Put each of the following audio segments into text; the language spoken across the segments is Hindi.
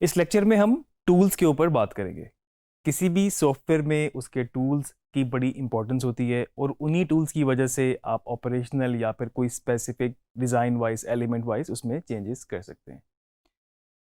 इस लेक्चर में हम टूल्स के ऊपर बात करेंगे। किसी भी सॉफ्टवेयर में उसके टूल्स की बड़ी इंपॉर्टेंस होती है और उन्हीं टूल्स की वजह से आप ऑपरेशनल या फिर कोई specific design wise element wise उसमें चेंजेस कर सकते हैं।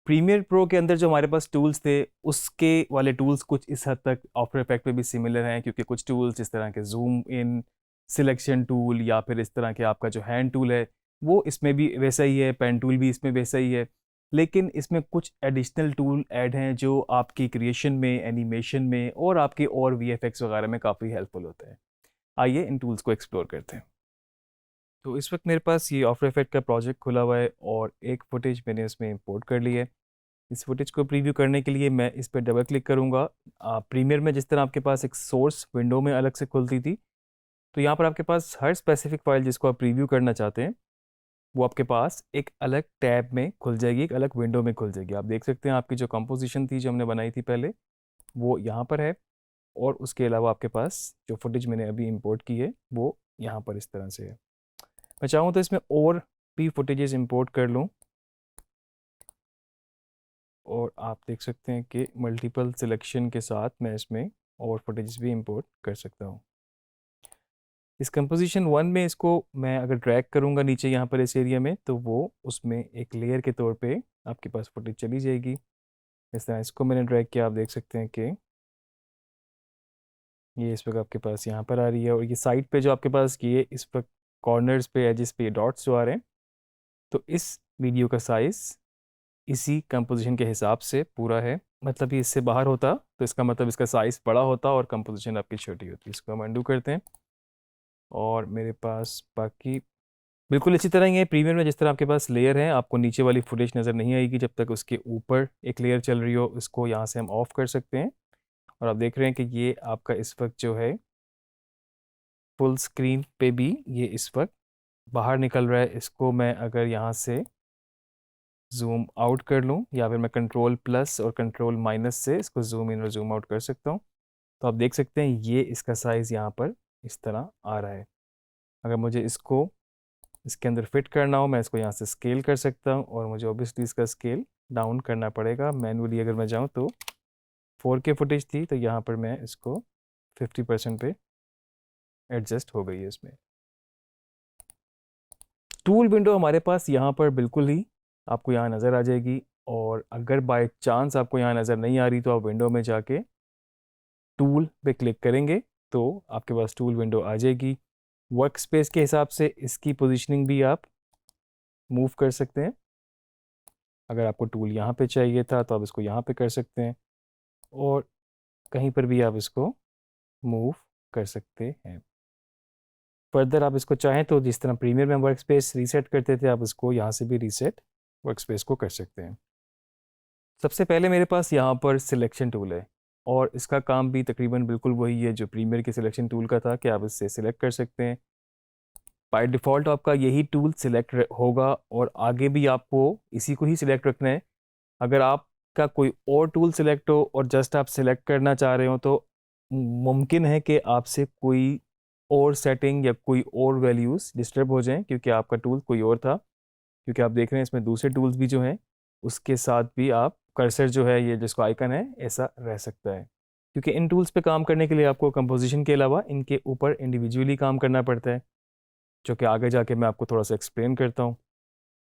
प्रीमियर प्रो के अंदर जो हमारे पास टूल्स थे उसके वाले टूल्स कुछ इस हद तक आफ्टर इफेक्ट में भी सिमिलर हैं, क्योंकि कुछ टूल्स इस तरह के जूम इन, सिलेक्शन टूल या फिर इस तरह के आपका जो हैंड टूल है वो इसमें भी वैसा ही है, पेन टूल भी इसमें वैसा ही है। लेकिन इसमें कुछ एडिशनल टूल ऐड हैं जो आपकी क्रिएशन में, एनिमेशन में और आपके और वीएफएक्स वगैरह में काफ़ी हेल्पफुल होते हैं। आइए इन टूल्स को एक्सप्लोर करते हैं। तो इस वक्त मेरे पास ये आफ्टर इफेक्ट का प्रोजेक्ट खुला हुआ है और एक फुटेज मैंने उसमें इंपोर्ट कर ली है। इस फुटेज को प्रीव्यू करने के लिए मैं इस पर डबल क्लिक करूंगा। प्रीमियर में जिस तरह आपके पास एक सोर्स विंडो में अलग से खुलती थी, तो यहाँ पर आपके पास हर स्पेसिफिक फाइल जिसको आप प्रीव्यू करना चाहते हैं वो आपके पास एक अलग टैब में खुल जाएगी, एक अलग विंडो में खुल जाएगी। आप देख सकते हैं आपकी जो कंपोजिशन थी जो हमने बनाई थी पहले वो यहाँ पर है, और उसके अलावा आपके पास जो फुटेज मैंने अभी इंपोर्ट की है वो यहाँ पर इस तरह से है। मैं चाहूँ तो इसमें और भी फुटेजेस इंपोर्ट कर लूँ और आप देख सकते हैं कि मल्टीपल सिलेक्शन के साथ मैं इसमें और फुटेज भी इंपोर्ट कर सकता हूँ। इस कंपोजिशन 1 में इसको मैं अगर ड्रैग करूँगा नीचे यहाँ पर इस एरिया में, तो वो उसमें एक लेयर के तौर पे आपके पास फुटेज चली जाएगी। इस तरह इसको मैंने ड्रैग किया, आप देख सकते हैं कि ये इस वक्त आपके पास यहाँ पर आ रही है, और ये साइड पे जो आपके पास ये इस वक्त कॉर्नर्स पे एजेस पे डॉट्स जो आ रहे हैं, तो इस वीडियो का साइज़ इसी कंपोजिशन के हिसाब से पूरा है। मतलब ये इससे बाहर होता तो इसका मतलब इसका साइज़ बड़ा होता और कंपोजिशन आपकी छोटी होती। इसको हम अंडू करते हैं और मेरे पास बाकी बिल्कुल इसी तरह ही है। प्रीमियर में जिस तरह आपके पास लेयर है, आपको नीचे वाली फुटेज नज़र नहीं आएगी जब तक उसके ऊपर एक लेयर चल रही हो। इसको यहाँ से हम ऑफ कर सकते हैं और आप देख रहे हैं कि ये आपका इस वक्त जो है फुल स्क्रीन पे भी ये इस वक्त बाहर निकल रहा है। इसको मैं अगर यहाँ से जूम आउट कर लूँ या फिर मैं कंट्रोल प्लस और कंट्रोल माइनस से इसको जूम इन और जूम आउट कर सकता हूँ, तो आप देख सकते हैं ये इसका साइज़ यहाँ पर इस तरह आ रहा है। अगर मुझे इसको इसके अंदर फिट करना हो, मैं इसको यहाँ से स्केल कर सकता हूँ और मुझे ऑब्वियसली इसका स्केल डाउन करना पड़ेगा मैनुअली। अगर मैं जाऊँ तो 4K फुटेज थी, तो यहाँ पर मैं इसको 50% पे एडजस्ट हो गई है इसमें। टूल विंडो हमारे पास यहाँ पर बिल्कुल ही आपको यहाँ नज़र आ जाएगी, और अगर बाय चांस आपको यहाँ नज़र नहीं आ रही तो आप विंडो में जाके टूल पे क्लिक करेंगे तो आपके पास टूल विंडो आ जाएगी। वर्क स्पेस के हिसाब से इसकी पोजीशनिंग भी आप मूव कर सकते हैं। अगर आपको टूल यहाँ पे चाहिए था तो आप इसको यहाँ पे कर सकते हैं, और कहीं पर भी आप इसको मूव कर सकते हैं। फर्दर आप इसको चाहें तो जिस तरह प्रीमियर में वर्क स्पेस रीसेट करते थे, आप इसको यहाँ से भी रीसेट वर्क स्पेस को कर सकते हैं। सबसे पहले मेरे पास यहाँ पर सिलेक्शन टूल है, और इसका काम भी तकरीबन बिल्कुल वही है जो प्रीमियर के सिलेक्शन टूल का था कि आप इससे सिलेक्ट कर सकते हैं। बाय डिफ़ॉल्ट आपका यही टूल सिलेक्ट होगा और आगे भी आपको इसी को ही सिलेक्ट रखना है। अगर आपका कोई और टूल सिलेक्ट हो और जस्ट आप सिलेक्ट करना चाह रहे हो तो मुमकिन है कि आपसे कोई और सेटिंग या कोई और वैल्यूज़ डिस्टर्ब हो जाएं, क्योंकि आपका टूल कोई और था। क्योंकि आप देख रहे हैं इसमें दूसरे टूल्स भी जो हैं उसके साथ भी आप कर्सर जो है ये जिसको आइकन है ऐसा रह सकता है। क्योंकि इन टूल्स पे काम करने के लिए आपको कंपोजिशन के अलावा इनके ऊपर इंडिविजुअली काम करना पड़ता है, जो कि आगे जाके मैं आपको थोड़ा सा एक्सप्लेन करता हूँ।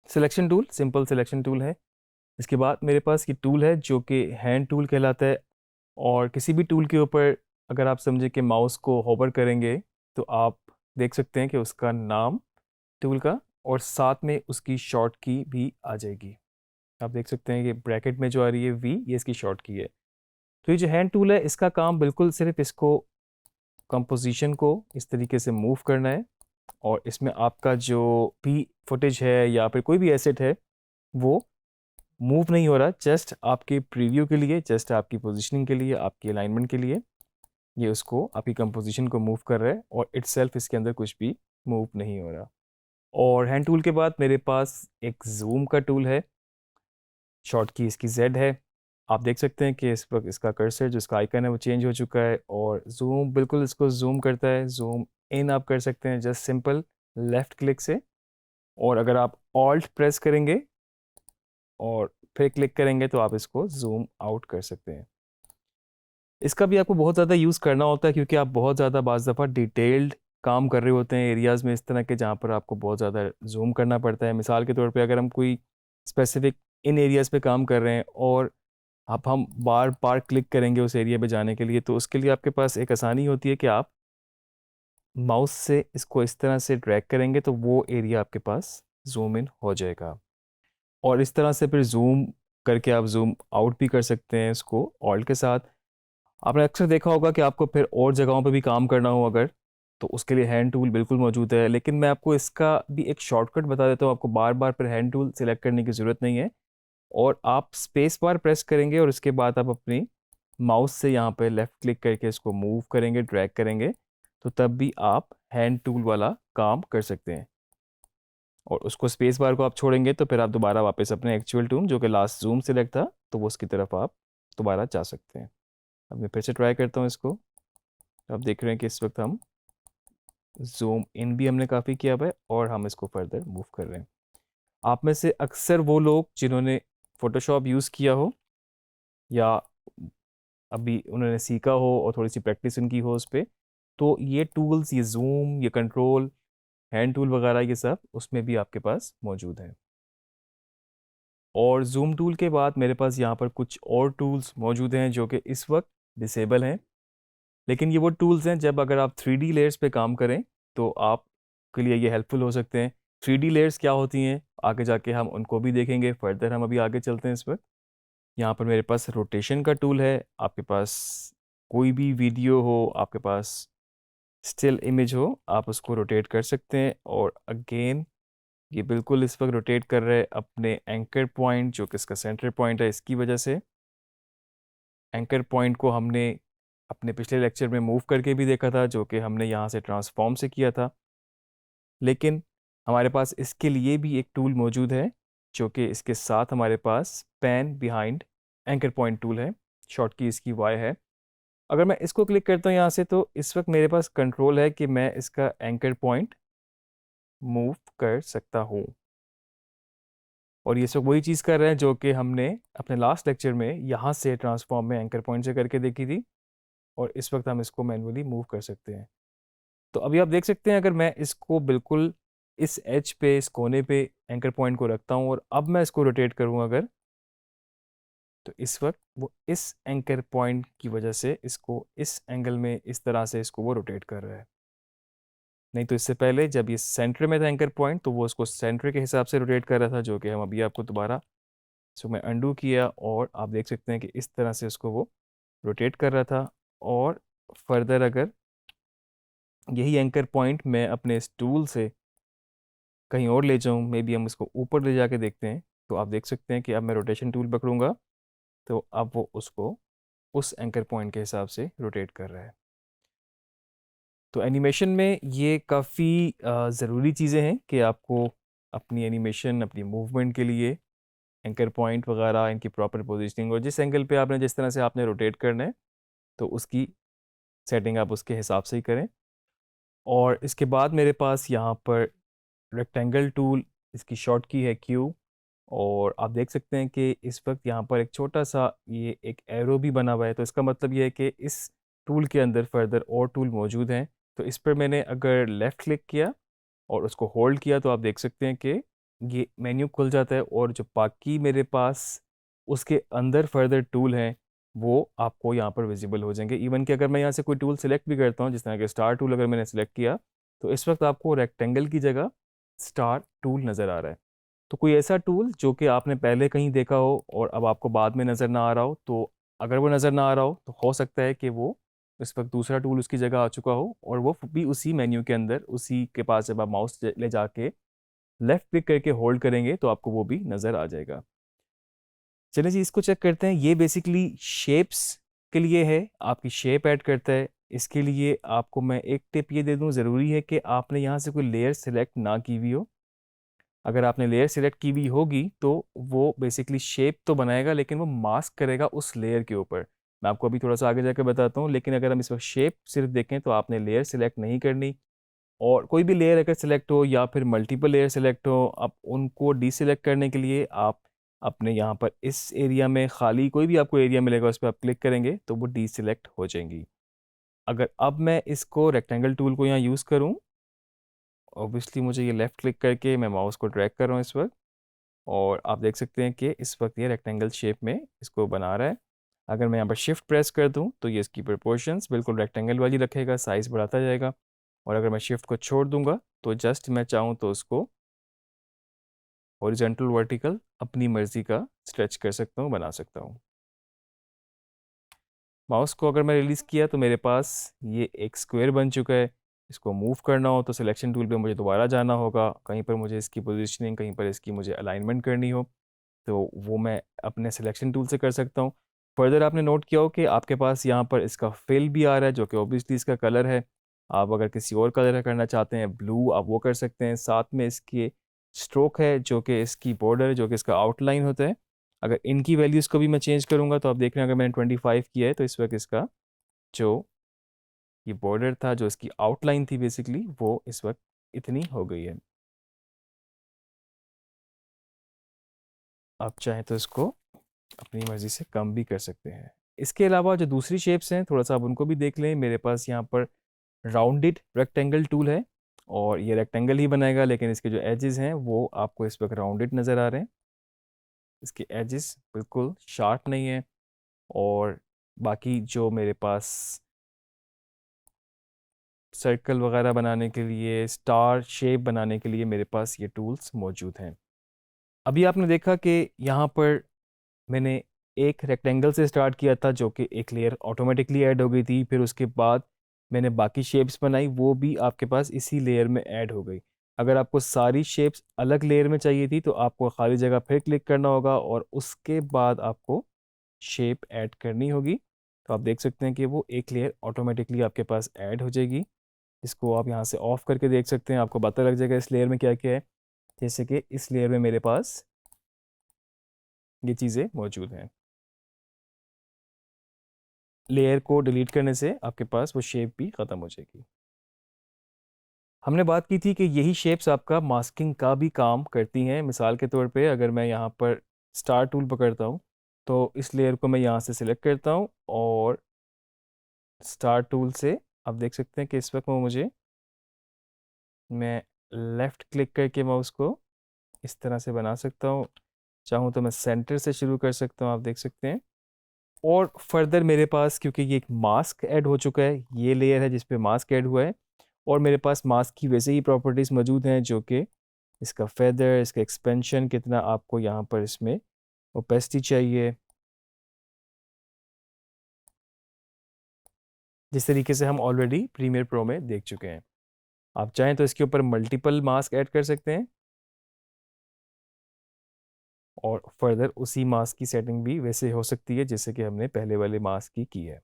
Selection tool simple selection tool है। इसके बाद मेरे पास ये टूल है जो कि हैंड टूल कहलाता है, और किसी भी टूल के ऊपर अगर आप समझे कि माउस को होवर करेंगे तो आप देख सकते हैं कि उसका नाम टूल का और साथ में उसकी शॉर्ट की भी आ जाएगी। आप देख सकते हैं कि ब्रैकेट में जो आ रही है वी, ये इसकी शॉर्ट की है। तो ये जो हैंड टूल है इसका काम बिल्कुल सिर्फ इसको कंपोजिशन को इस तरीके से मूव करना है, और इसमें आपका जो भी फुटेज है या फिर कोई भी एसेट है वो मूव नहीं हो रहा। जस्ट आपके प्रीव्यू के लिए, जस्ट आपकी पोजीशनिंग के लिए, आपकी अलाइनमेंट के लिए ये उसको आपकी कंपोजिशन को मूव कर रहा है, और इटसेल्फ इसके अंदर कुछ भी मूव नहीं हो रहा। और हैंड टूल के बाद मेरे पास एक जूम का टूल है, शॉर्ट की इसकी Z है। आप देख सकते हैं कि इस वक्त इसका कर्सर जो इसका आइकन है वो चेंज हो चुका है, और जूम बिल्कुल इसको जूम करता है। जूम इन आप कर सकते हैं जस्ट सिंपल लेफ़्ट क्लिक से, और अगर आप ऑल्ट प्रेस करेंगे और फिर क्लिक करेंगे तो आप इसको जूम आउट कर सकते हैं। इसका भी आपको बहुत ज़्यादा यूज़ करना होता है क्योंकि आप बहुत ज़्यादा बाज़ दफ़ा डिटेल्ड काम कर रहे होते हैं एरियाज़ में इस तरह के, जहाँ पर आपको बहुत ज़्यादा जूम करना पड़ता है। मिसाल के तौर पे अगर हम कोई स्पेसिफिक इन एरियाज़ पे काम कर रहे हैं और अब हम बार बार क्लिक करेंगे उस एरिया पे जाने के लिए, तो उसके लिए आपके पास एक आसानी होती है कि आप माउस से इसको इस तरह से ड्रैग करेंगे तो वो एरिया आपके पास जूम इन हो जाएगा। और इस तरह से फिर जूम करके आप जूम आउट भी कर सकते हैं इसको ऑल्ट के साथ। आपने अक्सर देखा होगा कि आपको फिर और जगहों पे भी काम करना हो अगर, तो उसके लिए हैंड टूल बिल्कुल मौजूद है, लेकिन मैं आपको इसका भी एक शॉर्टकट बता देता हूँ। आपको बार बार फिर हैंड टूल सेलेक्ट करने की ज़रूरत नहीं है, और आप स्पेस बार प्रेस करेंगे और उसके बाद आप अपनी माउस से यहाँ पे लेफ़्ट क्लिक करके इसको मूव करेंगे, ड्रैग करेंगे, तो तब भी आप हैंड टूल वाला काम कर सकते हैं। और उसको स्पेस बार को आप छोड़ेंगे तो फिर आप दोबारा वापस अपने एक्चुअल टूल जो कि लास्ट जूम सेलेक्ट था, तो वो उसकी तरफ आप दोबारा जा सकते हैं। अब मैं फिर से ट्राई करता हूँ इसको। आप देख रहे हैं कि इस वक्त हम जूम इन भी हमने काफ़ी किया हुआ है और हम इसको फर्दर मूव कर रहे हैं। आप में से अक्सर वो लोग जिन्होंने फ़ोटोशॉप यूज़ किया हो या अभी उन्होंने सीखा हो और थोड़ी सी प्रैक्टिस उनकी हो उस पर, तो ये टूल्स, ये जूम, ये कंट्रोल, हैंड टूल वगैरह, ये सब उसमें भी आपके पास मौजूद हैं। और जूम टूल के बाद मेरे पास यहाँ पर कुछ और टूल्स मौजूद हैं जो कि इस वक्त डिसेबल हैं, लेकिन ये वो टूल्स हैं जब अगर आप 3D लेयर्स पे काम करें तो आपके लिए ये हेल्पफुल हो सकते हैं। 3D लेयर्स क्या होती हैं आगे जाके हम उनको भी देखेंगे, फर्दर हम अभी आगे चलते हैं। इस वक्त यहाँ पर मेरे पास रोटेशन का टूल है। आपके पास कोई भी वीडियो हो, आपके पास स्टिल इमेज हो, आप उसको रोटेट कर सकते हैं। और अगेन ये बिल्कुल इस वक्त रोटेट कर रहे हैं अपने एंकर पॉइंट, जो कि इसका सेंटर पॉइंट है, इसकी वजह से। एंकर पॉइंट को हमने अपने पिछले लेक्चर में मूव करके भी देखा था, जो कि हमने यहाँ से ट्रांसफॉर्म से किया था, लेकिन हमारे पास इसके लिए भी एक टूल मौजूद है जो कि इसके साथ हमारे पास pan behind anchor point tool है। शॉर्ट की इसकी वाई है। अगर मैं इसको क्लिक करता हूँ यहाँ से, तो इस वक्त मेरे पास कंट्रोल है कि मैं इसका एंकर पॉइंट मूव कर सकता हूँ। और ये सब वही चीज़ कर रहे हैं जो कि हमने अपने लास्ट लेक्चर में यहाँ से ट्रांसफॉर्म में एंकर पॉइंट से करके देखी थी, और इस वक्त हम इसको मैन्युअली मूव कर सकते हैं। तो अभी आप देख सकते हैं अगर मैं इसको बिल्कुल इस एज पे, इस कोने पे एंकर पॉइंट को रखता हूँ और अब मैं इसको रोटेट करूँ अगर, तो इस वक्त वो इस एंकर पॉइंट की वजह से इसको इस एंगल में इस तरह से इसको वो रोटेट कर रहा है। नहीं तो इससे पहले जब ये सेंटर में था एंकर पॉइंट, तो वो उसको सेंटर के हिसाब से रोटेट कर रहा था, जो कि हम अभी आपको दोबारा इसको मैं अंडू किया और आप देख सकते हैं कि इस तरह से उसको वो रोटेट कर रहा था। और फर्दर अगर यही एंकर पॉइंट मैं अपने इस टूल से कहीं और ले जाऊं, मे बी हम इसको ऊपर ले जाके देखते हैं, तो आप देख सकते हैं कि अब मैं रोटेशन टूल पकड़ूंगा तो अब वो उसको उस एंकर पॉइंट के हिसाब से रोटेट कर रहा है। तो एनिमेशन में ये काफ़ी ज़रूरी चीज़ें हैं कि आपको अपनी एनिमेशन, अपनी मूवमेंट के लिए एंकर पॉइंट वगैरह, इनकी प्रॉपर पोजीशनिंग और जिस एंगल पे आपने, जिस तरह से आपने रोटेट करना है, तो उसकी सेटिंग आप उसके हिसाब से ही करें। और इसके बाद मेरे पास यहाँ पर रेक्टेंगल टूल, इसकी शॉर्ट की है क्यू, और आप देख सकते हैं कि इस वक्त यहाँ पर एक छोटा सा ये एक एरो भी बना हुआ है, तो इसका मतलब ये है कि इस टूल के अंदर फर्दर और टूल मौजूद हैं। तो इस पर मैंने अगर लेफ़्ट क्लिक किया और उसको होल्ड किया, तो आप देख सकते हैं कि ये मेन्यू खुल जाता है, और जो बाकी मेरे पास उसके अंदर फर्दर टूल हैं वो आपको यहाँ पर विजिबल हो जाएंगे। इवन कि अगर मैं यहाँ से कोई टूल सेलेक्ट भी करता हूँ, जिस तरह के स्टार टूल अगर मैंने सेलेक्ट किया, तो इस वक्त आपको रेक्टेंगल की जगह स्टार टूल नज़र आ रहा है। तो कोई ऐसा टूल जो कि आपने पहले कहीं देखा हो और अब आपको बाद में नज़र ना आ रहा हो, तो अगर वो नज़र ना आ रहा हो तो हो सकता है कि वो इस वक्त दूसरा टूल उसकी जगह आ चुका हो, और वो भी उसी मेन्यू के अंदर, उसी के पास जब आप माउस ले जाके लेफ़्ट क्लिक करके होल्ड करेंगे तो आपको वो भी नज़र आ जाएगा। चलिए जी, इसको चेक करते हैं। ये बेसिकली शेप्स के लिए है, आपकी शेप ऐड करता है। इसके लिए आपको मैं एक टिप ये दे दूं, ज़रूरी है कि आपने यहाँ से कोई लेयर सेलेक्ट ना की हुई हो। अगर आपने लेयर सेलेक्ट की हुई होगी तो वो बेसिकली शेप तो बनाएगा, लेकिन वो मास्क करेगा उस लेयर के ऊपर। मैं आपको अभी थोड़ा सा आगे जाकर बताता हूँ, लेकिन अगर हम इस वक्त शेप सिर्फ देखें तो आपने लेयर सेलेक्ट नहीं करनी। और कोई भी लेयर अगर सेलेक्ट हो या फिर मल्टीपल लेयर सेलेक्ट हो, आप उनको डीसेलेक्ट करने के लिए आप अपने यहाँ पर इस एरिया में खाली कोई भी आपको एरिया मिलेगा उस पर आप क्लिक करेंगे तो वो डीसिलेक्ट हो जाएंगी। अगर अब मैं इसको रेक्टेंगल टूल को यहाँ यूज़ करूँ, ऑब्वियसली मुझे ये लेफ़्ट क्लिक करके मैं माउस को ड्रैग कर रहा हूँ इस वक्त, और आप देख सकते हैं कि इस वक्त ये रेक्टेंगल शेप में इसको बना रहा है। अगर मैं यहाँ पर शिफ्ट प्रेस कर दूँ तो ये इसकी प्रोपोर्शंस बिल्कुल रेक्टेंगल वाली रखेगा, साइज़ बढ़ाता जाएगा। और अगर मैं शिफ्ट को छोड़ दूंगा तो जस्ट मैं चाहूँ तो उसको हॉरिजॉन्टल वर्टिकल अपनी मर्ज़ी का स्ट्रेच कर सकता हूँ, बना सकता हूँ। माउस को अगर मैं रिलीज़ किया तो मेरे पास ये एक स्क्वायर बन चुका है। इसको मूव करना हो तो सिलेक्शन टूल पे मुझे दोबारा जाना होगा, कहीं पर मुझे इसकी पोजीशनिंग, कहीं पर इसकी मुझे अलाइनमेंट करनी हो तो वो मैं अपने सिलेक्शन टूल से कर सकता हूँ। फर्दर आपने नोट किया हो कि आपके पास यहाँ पर इसका फिल भी आ रहा है जो कि ऑब्वियसली इसका कलर है। आप अगर किसी और कलर का करना चाहते हैं, ब्लू, आप वो कर सकते हैं। साथ में इसके स्ट्रोक है जो कि इसकी बॉर्डर है, जो कि इसका आउटलाइन होता है। अगर इनकी वैल्यूज़ को भी मैं चेंज करूँगा तो आप देख रहे हैं अगर मैंने 25 किया है तो इस वक्त इसका जो ये बॉर्डर था, जो इसकी आउटलाइन थी बेसिकली, वो इस वक्त इतनी हो गई है। आप चाहें तो इसको अपनी मर्ज़ी से कम भी कर सकते हैं। इसके अलावा जो दूसरी शेप्स हैं थोड़ा सा आप उनको भी देख लें। मेरे पास यहाँ पर राउंडेड रेक्टेंगल टूल है और ये रेक्टेंगल ही बनाएगा, लेकिन इसके जो एजेस हैं वो आपको इस वक्त राउंडेड नज़र आ रहे हैं। इसके एजेस बिल्कुल शार्प नहीं है। और बाकी जो मेरे पास सर्कल वगैरह बनाने के लिए, स्टार शेप बनाने के लिए मेरे पास ये टूल्स मौजूद हैं। अभी आपने देखा कि यहाँ पर मैंने एक रेक्टेंगल से स्टार्ट किया था जो कि एक लेयर ऑटोमेटिकली ऐड हो गई थी। फिर उसके बाद मैंने बाकी शेप्स बनाई, वो भी आपके पास इसी लेयर में ऐड हो गई। अगर आपको सारी शेप्स अलग लेयर में चाहिए थी तो आपको खाली जगह फिर क्लिक करना होगा और उसके बाद आपको शेप ऐड करनी होगी। तो आप देख सकते हैं कि वो एक लेयर ऑटोमेटिकली आपके पास ऐड हो जाएगी। इसको आप यहाँ से ऑफ करके देख सकते हैं, आपको पता लग जाएगा इस लेयर में क्या क्या है। जैसे कि इस लेयर में मेरे पास ये चीज़ें मौजूद हैं। लेयर को डिलीट करने से आपके पास वो शेप भी ख़त्म हो जाएगी। हमने बात की थी कि यही शेप्स आपका मास्किंग का भी काम करती हैं। मिसाल के तौर पे अगर मैं यहाँ पर स्टार टूल पकड़ता हूँ तो इस लेयर को मैं यहाँ से सिलेक्ट करता हूँ और स्टार टूल से आप देख सकते हैं कि इस वक्त वो मुझे, मैं लेफ़्ट क्लिक करके माउस को इस तरह से बना सकता हूँ। चाहूँ तो मैं सेंटर से शुरू कर सकता हूँ, आप देख सकते हैं। और फर्दर मेरे पास क्योंकि ये एक मास्क ऐड हो चुका है, ये लेयर है जिस पे मास्क ऐड हुआ है, और मेरे पास मास्क की वैसे ही प्रॉपर्टीज़ मौजूद हैं जो कि इसका फेदर, इसका एक्सपेंशन कितना आपको यहाँ पर इसमें ओपेसिटी चाहिए, जिस तरीके से हम ऑलरेडी प्रीमियर प्रो में देख चुके हैं। आप चाहें तो इसके ऊपर मल्टीपल मास्क ऐड कर सकते हैं और फर्दर उसी मास्क की सेटिंग भी वैसे हो सकती है जैसे कि हमने पहले वाले मास्क की है।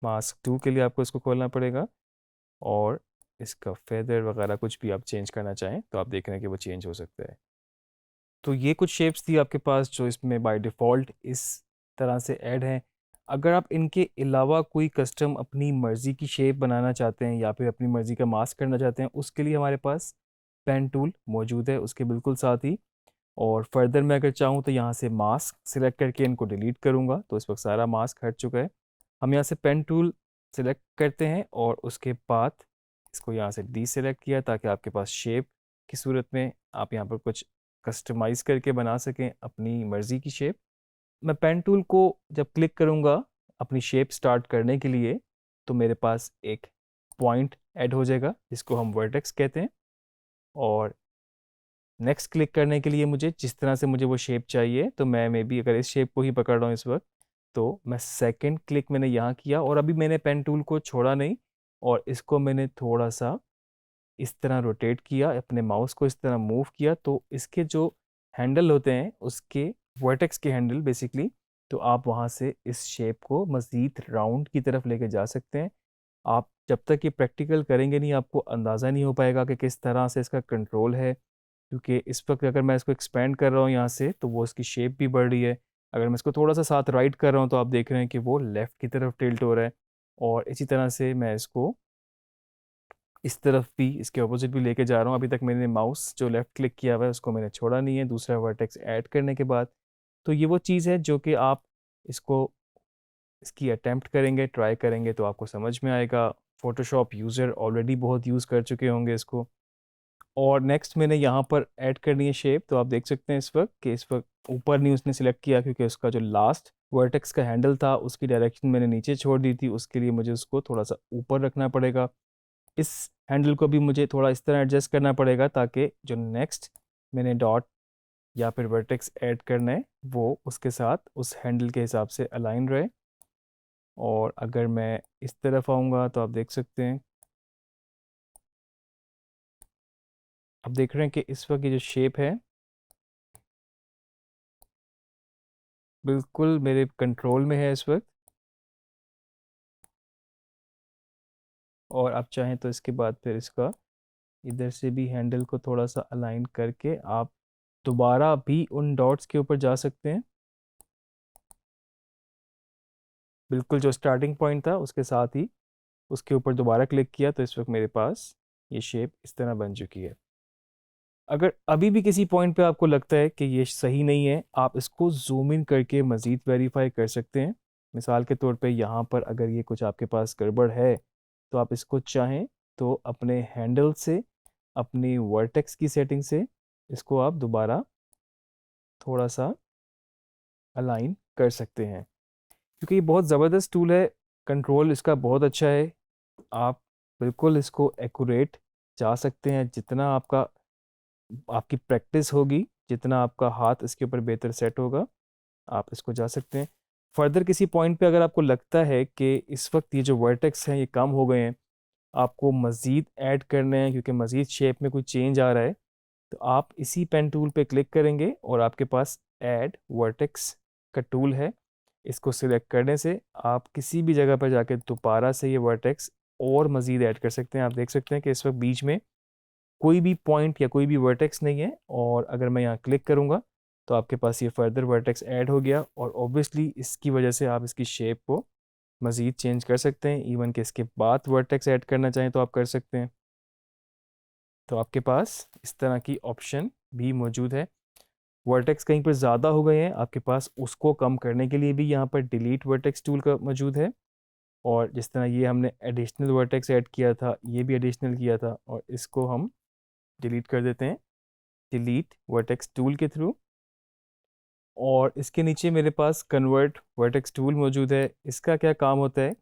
मास्क 2 के लिए आपको इसको खोलना पड़ेगा और इसका फेदर वगैरह कुछ भी आप चेंज करना चाहें तो आप देख रहे हैं कि वो चेंज हो सकता है। तो ये कुछ शेप्स थी आपके पास जो इसमें बाय डिफ़ॉल्ट इस तरह से ऐड हैं। अगर आप इनके अलावा कोई कस्टम अपनी मर्ज़ी की शेप बनाना चाहते हैं या फिर अपनी मर्ज़ी का मास्क करना चाहते हैं, उसके लिए हमारे पास पेन टूल मौजूद है उसके बिल्कुल साथ ही। और फर्दर मैं अगर चाहूँ तो यहाँ से मास्क सिलेक्ट करके इनको डिलीट करूँगा तो इस वक्त सारा मास्क हट चुका है। हम यहाँ से पेन टूल सिलेक्ट करते हैं और उसके बाद इसको यहाँ से डीसेलेक्ट किया ताकि आपके पास शेप की सूरत में आप यहाँ पर कुछ कस्टमाइज़ करके बना सकें अपनी मर्ज़ी की शेप। मैं पेन टूल को जब क्लिक करूँगा अपनी शेप स्टार्ट करने के लिए तो मेरे पास एक पॉइंट ऐड हो जाएगा जिसको हम वर्टेक्स कहते हैं। और नेक्स्ट क्लिक करने के लिए मुझे जिस तरह से मुझे वो शेप चाहिए, तो मैं मे बी अगर इस शेप को ही पकड़ रहा हूँ इस वक्त तो मैं सेकंड क्लिक मैंने यहाँ किया और अभी मैंने पेन टूल को छोड़ा नहीं और इसको मैंने थोड़ा सा इस तरह रोटेट किया, अपने माउस को इस तरह मूव किया तो इसके जो हैंडल होते हैं उसके वर्टेक्स के हैंडल बेसिकली, तो आप वहाँ से इस शेप को मज़ीद राउंड की तरफ लेके जा सकते हैं। आप जब तक ये प्रैक्टिकल करेंगे नहीं आपको अंदाज़ा नहीं हो पाएगा कि किस तरह से इसका कंट्रोल है, क्योंकि इस वक्त अगर मैं इसको एक्सपेंड कर रहा हूँ यहाँ से तो वो इसकी शेप भी बढ़ रही है। अगर मैं इसको थोड़ा सा साथ राइट कर रहा हूँ तो आप देख रहे हैं कि वो लेफ़्ट की तरफ टिल्ट हो रहा है। और इसी तरह से मैं इसको इस तरफ भी, इसके ऑपोजिट भी लेके जा रहा हूँ। अभी तक मैंने माउस जो लेफ़्ट क्लिक किया हुआ है उसको मैंने छोड़ा नहीं है दूसरा वर्टेक्स ऐड करने के बाद। तो ये वो चीज़ है जो कि आप इसकी अटेम्प्ट करेंगे, ट्राई करेंगे तो आपको समझ में आएगा। फ़ोटोशॉप यूज़र ऑलरेडी बहुत यूज़ कर चुके होंगे इसको। और नेक्स्ट मैंने यहाँ पर ऐड करनी है शेप, तो आप देख सकते हैं इस वक्त कि इस वक्त ऊपर नहीं उसने सिलेक्ट किया, क्योंकि उसका जो लास्ट वर्टेक्स का हैंडल था उसकी डायरेक्शन मैंने नीचे छोड़ दी थी। उसके लिए मुझे उसको थोड़ा सा ऊपर रखना पड़ेगा। इस हैंडल को भी मुझे थोड़ा इस तरह एडजस्ट करना पड़ेगा ताकि जो नेक्स्ट मैंने डॉट या फिर वर्टेक्स ऐड करना है वो उसके साथ उस हैंडल के हिसाब से अलाइन रहे। और अगर मैं इस तरफ आऊँगा तो आप देख सकते हैं, आप देख रहे हैं कि इस वक्त ये जो शेप है बिल्कुल मेरे कंट्रोल में है इस वक्त। और आप चाहें तो इसके बाद फिर इसका इधर से भी हैंडल को थोड़ा सा अलाइन करके आप दोबारा भी उन डॉट्स के ऊपर जा सकते हैं। बिल्कुल जो स्टार्टिंग पॉइंट था उसके साथ ही उसके ऊपर दोबारा क्लिक किया तो इस वक्त मेरे पास ये शेप इस तरह बन चुकी है। अगर अभी भी किसी पॉइंट पे आपको लगता है कि ये सही नहीं है, आप इसको जूम इन करके मज़ीद वेरीफाई कर सकते हैं। मिसाल के तौर पे यहाँ पर अगर ये कुछ आपके पास गड़बड़ है तो आप इसको चाहें तो अपने हैंडल से, अपनी वर्टेक्स की सेटिंग से इसको आप दोबारा थोड़ा सा अलाइन कर सकते हैं, क्योंकि ये बहुत ज़बरदस्त टूल है। कंट्रोल इसका बहुत अच्छा है। आप बिल्कुल इसको एक्यूरेट जा सकते हैं। जितना आपकी प्रैक्टिस होगी, जितना आपका हाथ इसके ऊपर बेहतर सेट होगा, आप इसको जा सकते हैं। फर्दर किसी पॉइंट पे अगर आपको लगता है कि इस वक्त ये जो वर्टेक्स हैं ये कम हो गए हैं, आपको मज़ीद ऐड करने हैं क्योंकि मज़ीद शेप में कोई चेंज आ रहा है, तो आप इसी पेन टूल पे क्लिक करेंगे और आपके पास ऐड वर्टेक्स का टूल है। इसको सिलेक्ट करने से आप किसी भी जगह पर जाके दोबारा से ये वर्टेक्स और मज़ीद ऐड कर सकते हैं। आप देख सकते हैं कि इस वक्त बीच में कोई भी पॉइंट या कोई भी वर्टेक्स नहीं है, और अगर मैं यहाँ क्लिक करूँगा तो आपके पास ये फर्दर वर्टेक्स ऐड हो गया। और ऑब्वियसली इसकी वजह से आप इसकी शेप को मज़ीद चेंज कर सकते हैं। इवन कि इसके बाद वर्टेक्स ऐड करना चाहें तो आप कर सकते हैं। तो आपके पास इस तरह की ऑप्शन भी मौजूद है। वर्टेक्स कहीं पर ज़्यादा हो गए हैं आपके पास, उसको कम करने के लिए भी यहाँ पर डिलीट वर्टेक्स टूल का मौजूद है। और जिस तरह ये हमने एडिशनल वर्टेक्स ऐड किया था, ये भी एडिशनल किया था, और इसको हम डिलीट कर देते हैं डिलीट वर्टेक्स टूल के थ्रू। और इसके नीचे मेरे पास कन्वर्ट वर्टेक्स टूल मौजूद है। इसका क्या काम होता है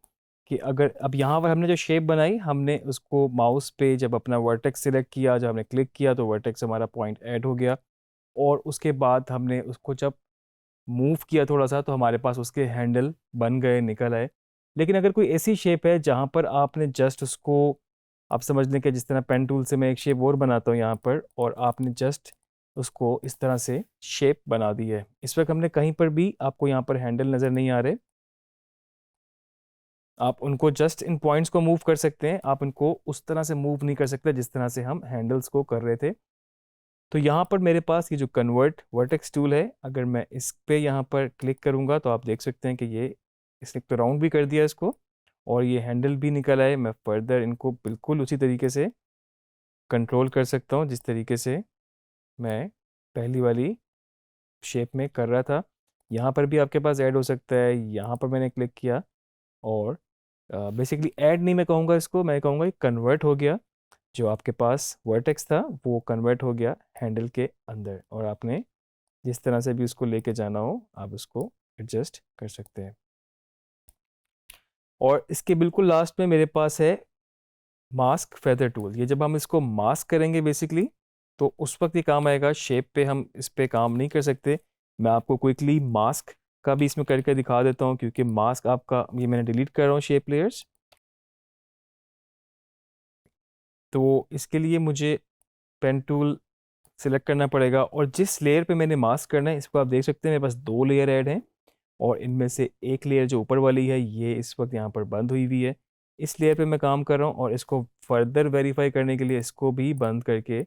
कि अगर अब यहाँ पर हमने जो शेप बनाई, हमने उसको माउस पे जब अपना वर्टेक्स सिलेक्ट किया, जब हमने क्लिक किया तो वर्टेक्स हमारा पॉइंट ऐड हो गया। और उसके बाद हमने उसको जब मूव किया थोड़ा सा तो हमारे पास उसके हैंडल बन गए, निकल आए। लेकिन अगर कोई ऐसी शेप है जहाँ पर आपने जस्ट उसको, आप समझ लें कि जिस तरह पेन टूल से मैं एक शेप और बनाता हूँ यहाँ पर, और आपने जस्ट उसको इस तरह से शेप बना दी है। इस वक्त हमने कहीं पर भी, आपको यहाँ पर हैंडल नज़र नहीं आ रहे, आप उनको जस्ट इन पॉइंट्स को मूव कर सकते हैं। आप उनको उस तरह से मूव नहीं कर सकते जिस तरह से हम हैंडल्स को कर रहे थे। तो यहाँ पर मेरे पास ये जो कन्वर्ट वर्टेक्स टूल है, अगर मैं इस पे यहाँ पर क्लिक करूँगा तो आप देख सकते हैं कि ये इसने तो राउंड भी कर दिया इसको, और ये हैंडल भी निकल आए। मैं फर्दर इनको बिल्कुल उसी तरीके से कंट्रोल कर सकता हूँ जिस तरीके से मैं पहली वाली शेप में कर रहा था। यहाँ पर भी आपके पास ऐड हो सकता है। यहाँ पर मैंने क्लिक किया और बेसिकली ऐड नहीं मैं कहूँगा इसको, मैं कहूँगा कन्वर्ट हो गया। जो आपके पास वर्टेक्स था वो कन्वर्ट हो गया हैंडल के अंदर, और आपने जिस तरह से भी उसको लेके जाना हो आप उसको एडजस्ट कर सकते हैं। और इसके बिल्कुल लास्ट में मेरे पास है मास्क फेदर टूल। ये जब हम इसको मास्क करेंगे बेसिकली तो उस वक्त ये काम आएगा। शेप पे हम इस पे काम नहीं कर सकते। मैं आपको क्विकली मास्क का भी इसमें करके दिखा देता हूँ, क्योंकि मास्क आपका, ये मैंने डिलीट कर रहा हूँ शेप लेयर्स। तो इसके लिए मुझे पेन टूल सिलेक्ट करना पड़ेगा, और जिस लेयर पे मैंने मास्क करना है, इसको आप देख सकते हैं मेरे पास दो लेयर ऐड हैं, और इनमें से एक लेयर जो ऊपर वाली है ये इस वक्त यहाँ पर बंद हुई हुई है। इस लेयर पे मैं काम कर रहा हूँ, और इसको फर्दर वेरीफाई करने के लिए इसको भी बंद करके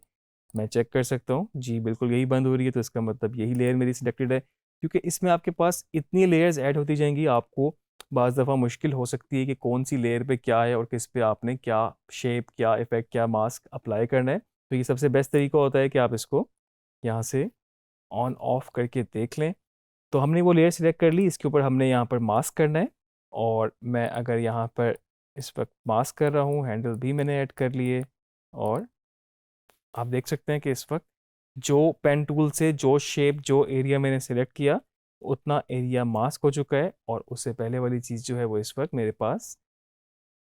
मैं चेक कर सकता हूँ। जी बिल्कुल यही बंद हो रही है, तो इसका मतलब यही लेयर मेरी सिलेक्टेड है। क्योंकि इसमें आपके पास इतनी लेयर्स ऐड होती जाएंगी, आपको बाज़ दफ़ा मुश्किल हो सकती है कि कौन सी लेयर पे क्या है और किस पे आपने क्या शेप, क्या इफेक्ट, क्या मास्क अप्लाई करना है। तो ये सबसे बेस्ट तरीका होता है कि आप इसको यहाँ से ऑन ऑफ करके देख लें। तो हमने वो लेयर सिलेक्ट कर ली, इसके ऊपर हमने यहाँ पर मास्क करना है। और मैं अगर यहाँ पर इस वक्त मास्क कर रहा हूँ, हैंडल भी मैंने ऐड कर लिए, और आप देख सकते हैं कि इस वक्त जो पेन टूल से जो शेप जो एरिया मैंने सेलेक्ट किया उतना एरिया मास्क हो चुका है, और उससे पहले वाली चीज़ जो है वो इस वक्त मेरे पास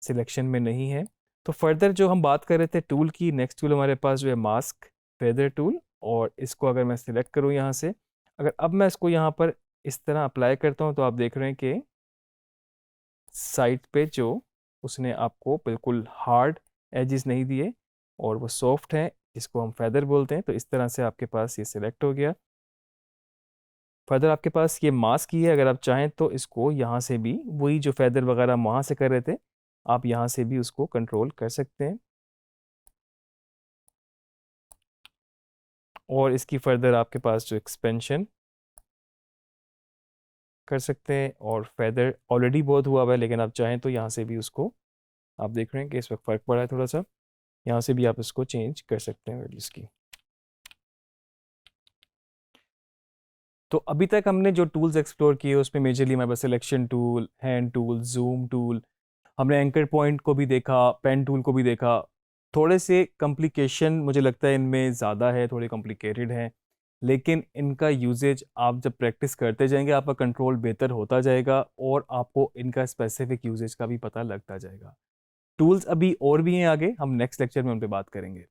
सिलेक्शन में नहीं है। तो फर्दर जो हम बात कर रहे थे टूल की, नेक्स्ट टूल हमारे पास जो है मास्क फेदर टूल, और इसको अगर मैं सिलेक्ट करूँ यहाँ से, अगर अब मैं इसको यहाँ पर इस तरह अप्लाई करता हूँ तो आप देख रहे हैं कि साइड पे जो उसने आपको बिल्कुल हार्ड एजेस नहीं दिए और वो सॉफ्ट है, इसको हम फेदर बोलते हैं। तो इस तरह से आपके पास ये सिलेक्ट हो गया। फर्दर आपके पास ये मास्क ही है, अगर आप चाहें तो इसको यहाँ से भी वही जो फेदर वगैरह हम वहाँ से कर रहे थे, आप यहाँ से भी उसको कंट्रोल कर सकते हैं। और इसकी फर्दर आपके पास जो एक्सपेंशन कर सकते हैं, और फेदर ऑलरेडी बहुत हुआ हुआ है, लेकिन आप चाहें तो यहाँ से भी उसको, आप देख रहे हैं कि इस वक्त फ़र्क पड़ा है थोड़ा सा, यहाँ से भी आप इसको चेंज कर सकते हैं वैल्यूज़ की। तो अभी तक हमने जो टूल्स एक्सप्लोर किए उसमें मेजरली हमारे पास selection tool, hand tool, zoom tool, हमने एंकर पॉइंट को भी देखा, पेन टूल को भी देखा। थोड़े से कॉम्प्लिकेशन मुझे लगता है इनमें ज़्यादा है, थोड़े कॉम्प्लिकेटेड हैं, लेकिन इनका यूजेज आप जब प्रैक्टिस करते जाएंगे आपका कंट्रोल बेहतर होता जाएगा और आपको इनका स्पेसिफिक यूजेज का भी पता लगता जाएगा। टूल्स अभी और भी हैं आगे, हम नेक्स्ट लेक्चर में उन पर बात करेंगे।